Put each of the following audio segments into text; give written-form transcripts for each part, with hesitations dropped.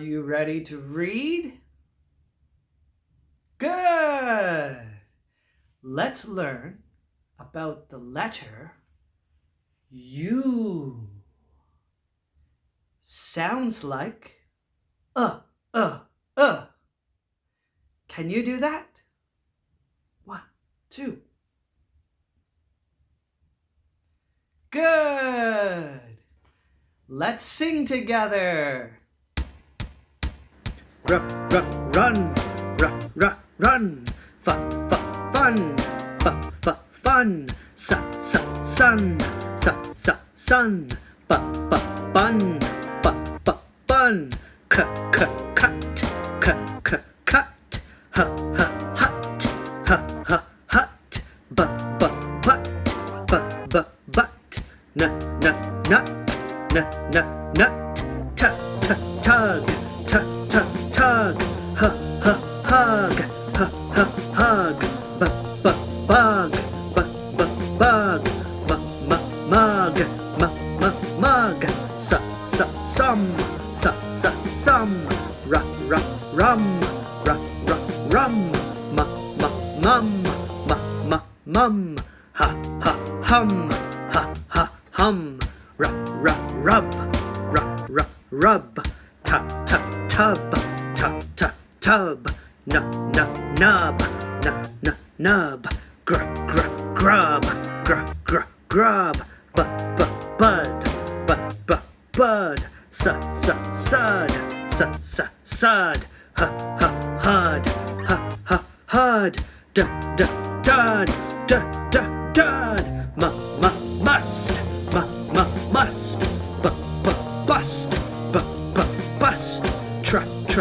you ready to read? Good! Let's learn about the letter U. Sounds like uh. Can you do that? 1, 2. Good! Let's sing together. Run, run, run. Fun, fun, fun. Sun, sun. Bun, bun. Cut. Hut. But. Nut. Tug. Hug. Bug. Mug. Some. Rum. Mum. Hum. Rub. Tub. Nub. Grub. Bud. Sud. Hud. Dud. Must. Bust. Trust.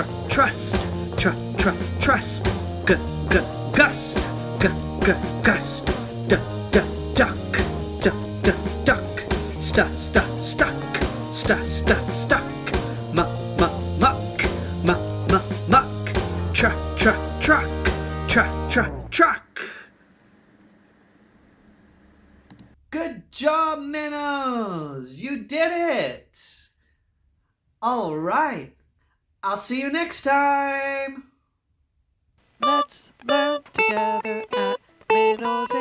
Gust. Duck. Stuck. Muck. Truck. Good job, Minnows! You did it! All right. I'll see you next time. Let's learn together at Minnows